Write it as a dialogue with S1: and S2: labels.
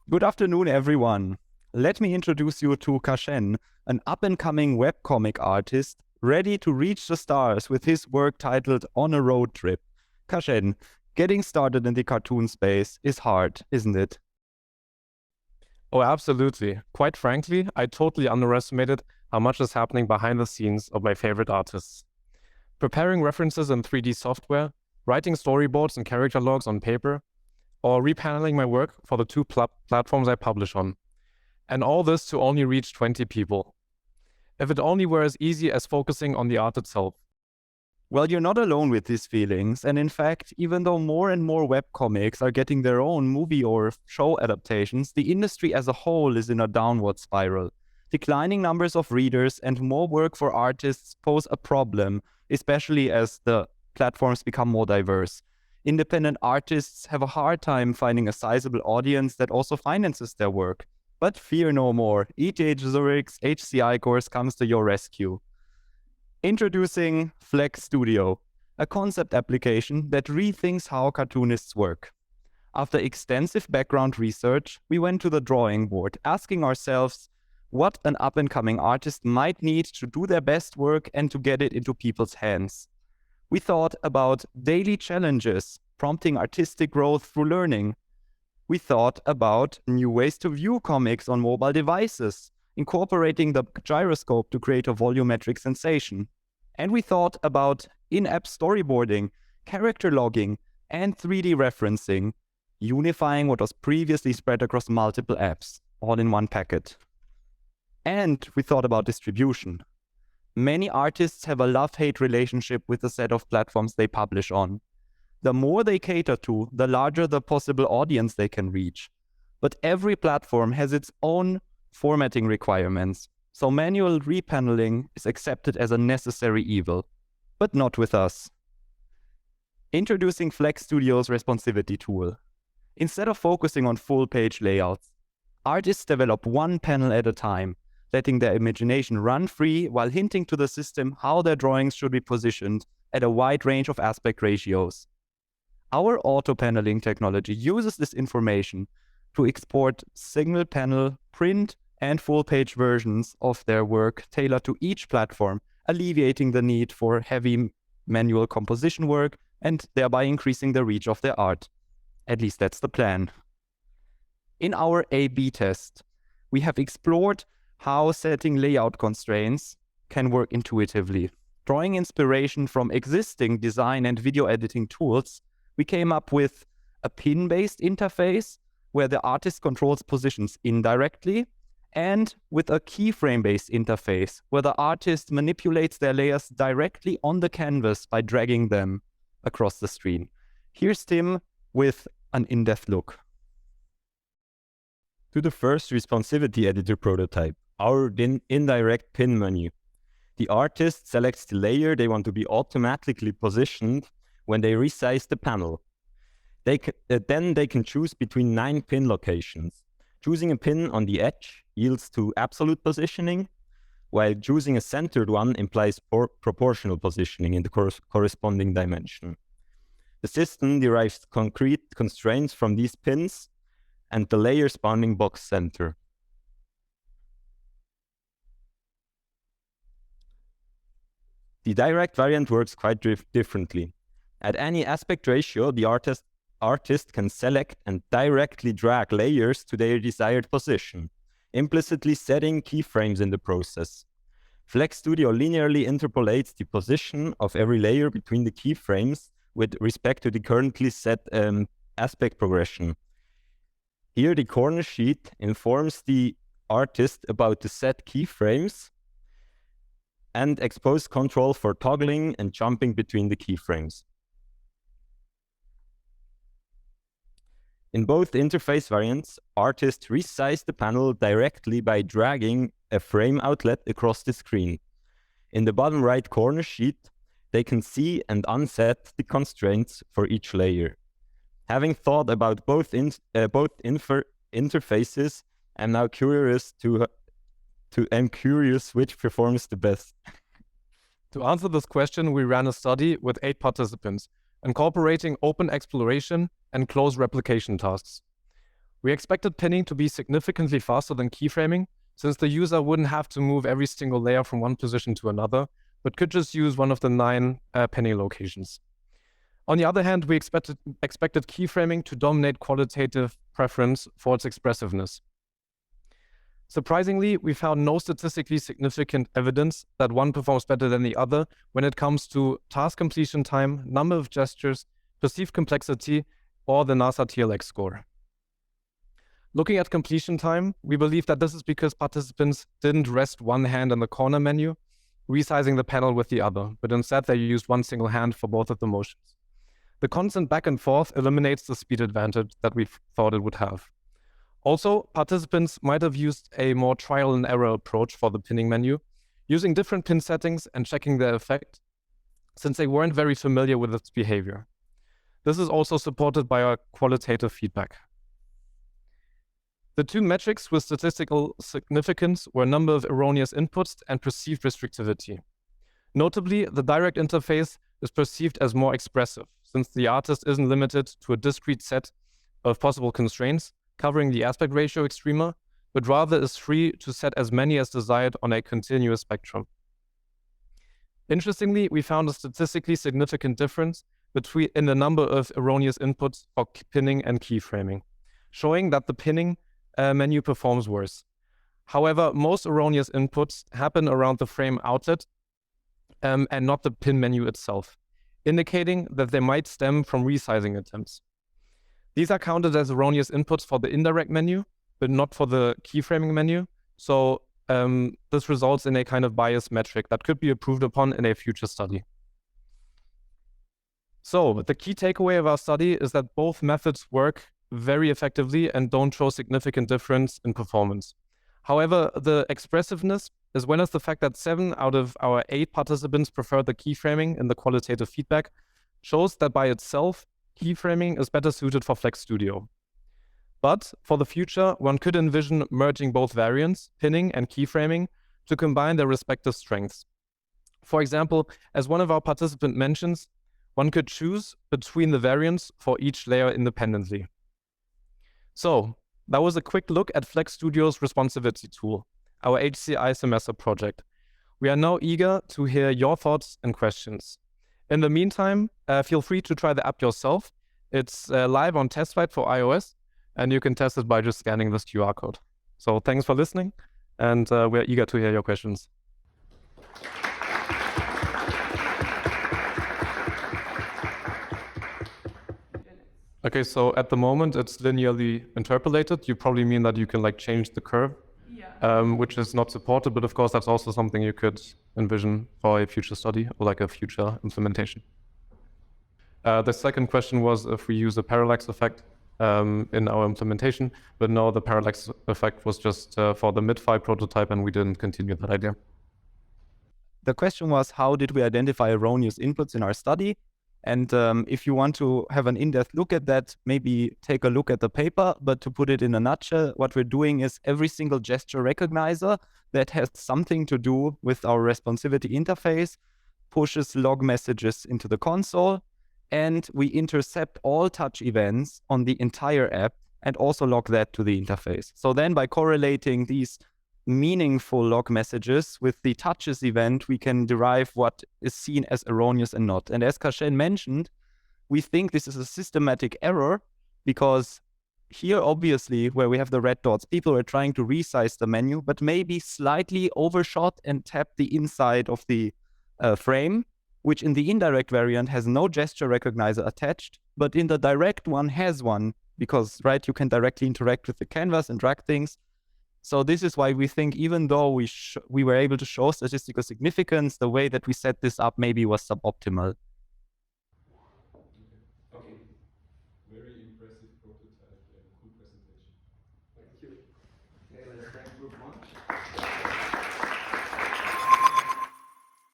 S1: Good afternoon, everyone. Let me introduce you to Cashen, an up-and-coming webcomic artist ready to reach the stars with his work titled On a Road Trip. Cashen, getting started in the cartoon space is hard, isn't it?
S2: Oh, absolutely. Quite frankly, I totally underestimated how much is happening behind the scenes of my favorite artists. Preparing references in 3D software, writing storyboards and character logs on paper, or repaneling my work for the two platforms I publish on. And all this to only reach 20 people. If it only were as easy as focusing on the art itself.
S1: Well, you're not alone with these feelings, and in fact, even though more and more webcomics are getting their own movie or show adaptations, the industry as a whole is in a downward spiral. Declining numbers of readers and more work for artists pose a problem, especially as the platforms become more diverse. Independent artists have a hard time finding a sizable audience that also finances their work. But fear no more, Ideate Zürich's HCI course comes to your rescue. Introducing Flex Studio, a concept application that rethinks how cartoonists work. After extensive background research, we went to the drawing board, asking ourselves what an up-and-coming artist might need to do their best work and to get it into people's hands. We thought about daily challenges, prompting artistic growth through learning. We thought about new ways to view comics on mobile devices, incorporating the gyroscope to create a volumetric sensation. And we thought about in-app storyboarding, character logging, and 3D referencing, unifying what was previously spread across multiple apps, all in one packet. And we thought about distribution. Many artists have a love-hate relationship with the set of platforms they publish on. The more they cater to, the larger the possible audience they can reach. But every platform has its own formatting requirements, so manual repaneling is accepted as a necessary evil. But not with us. Introducing Flex Studio's Responsivity tool. Instead of focusing on full-page layouts, artists develop one panel at a time, letting their imagination run free while hinting to the system how their drawings should be positioned at a wide range of aspect ratios. Our auto-paneling technology uses this information to export single-panel, print, and full-page versions of their work tailored to each platform, alleviating the need for heavy manual composition work and thereby increasing the reach of their art. At least that's the plan. In our A/B test, we have explored how setting layout constraints can work intuitively. Drawing inspiration from existing design and video editing tools, we came up with a pin-based interface where the artist controls positions indirectly, and with a keyframe-based interface where the artist manipulates their layers directly on the canvas by dragging them across the screen. Here's Tim with an in-depth look.
S3: To the first Responsivity editor prototype, our indirect pin menu. The artist selects the layer they want to be automatically positioned when they resize the panel. Then they can choose between 9 pin locations. Choosing a pin on the edge yields to absolute positioning, while choosing a centered one implies proportional positioning in the corresponding dimension. The system derives concrete constraints from these pins and the layer's bounding box center. The direct variant works quite differently. At any aspect ratio, the artist can select and directly drag layers to their desired position, implicitly setting keyframes in the process. Flex Studio linearly interpolates the position of every layer between the keyframes with respect to the currently set aspect progression. Here, the corner sheet informs the artist about the set keyframes and expose control for toggling and jumping between the keyframes. In both interface variants, artists resize the panel directly by dragging a frame outlet across the screen. In the bottom right corner sheet, they can see and unset the constraints for each layer. Having thought about both interfaces, I'm now curious which performs the best.
S2: To answer this question, we ran a study with 8 participants, incorporating open exploration and close replication tasks. We expected pinning to be significantly faster than keyframing, since the user wouldn't have to move every single layer from one position to another, but could just use one of the 9 pinning locations. On the other hand, we expected keyframing to dominate qualitative preference for its expressiveness. Surprisingly, we found no statistically significant evidence that one performs better than the other when it comes to task completion time, number of gestures, perceived complexity, or the NASA TLX score. Looking at completion time, we believe that this is because participants didn't rest one hand on the corner menu, resizing the panel with the other, but instead they used one single hand for both of the motions. The constant back and forth eliminates the speed advantage that we thought it would have. Also, participants might have used a more trial and error approach for the pinning menu, using different pin settings and checking their effect, since they weren't very familiar with its behavior. This is also supported by our qualitative feedback. The 2 metrics with statistical significance were number of erroneous inputs and perceived restrictivity. Notably, the direct interface is perceived as more expressive, since the artist isn't limited to a discrete set of possible constraints covering the aspect ratio extremer, but rather is free to set as many as desired on a continuous spectrum. Interestingly, we found a statistically significant difference in the number of erroneous inputs for pinning and keyframing, showing that the pinning menu performs worse. However, most erroneous inputs happen around the frame outlet and not the pin menu itself, indicating that they might stem from resizing attempts. These are counted as erroneous inputs for the indirect menu, but not for the keyframing menu. So this results in a kind of bias metric that could be improved upon in a future study. So the key takeaway of our study is that both methods work very effectively and don't show significant difference in performance. However, the expressiveness, as well as the fact that 7 out of our 8 participants preferred the keyframing in the qualitative feedback, shows that by itself, keyframing is better suited for Flex Studio. But for the future, one could envision merging both variants, pinning and keyframing, to combine their respective strengths. For example, as one of our participants mentions, one could choose between the variants for each layer independently. So, that was a quick look at Flex Studio's Responsivity tool, our HCI semester project. We are now eager to hear your thoughts and questions. In the meantime, feel free to try the app yourself. It's live on TestFlight for iOS, and you can test it by just scanning this QR code. So thanks for listening, and we're eager to hear your questions. Okay, so at the moment it's linearly interpolated. You probably mean that you can like change the curve, which is not supported, but of course that's also something you could envision for a future study or like a future implementation. The second question was if we use a parallax effect in our implementation, but no, the parallax effect was just for the mid-fi prototype and we didn't continue that idea.
S1: The question was, how did we identify erroneous inputs in our study? And if you want to have an in-depth look at that, maybe take a look at the paper. But to put it in a nutshell, what we're doing is every single gesture recognizer that has something to do with our responsivity interface pushes log messages into the console. And we intercept all touch events on the entire app and also log that to the interface. So then by correlating these meaningful log messages with the touches event, we can derive what is seen as erroneous and not. And as Cashen mentioned, we think this is a systematic error because here, obviously, where we have the red dots, people are trying to resize the menu, but maybe slightly overshot and tap the inside of the frame, which in the indirect variant has no gesture recognizer attached, but in the direct one has one because, right, you can directly interact with the canvas and drag things. So this is why we think even though we were able to show statistical significance, the way that we set this up maybe was suboptimal.
S2: Okay. Very impressive prototype and cool presentation. Thank you. Okay, let's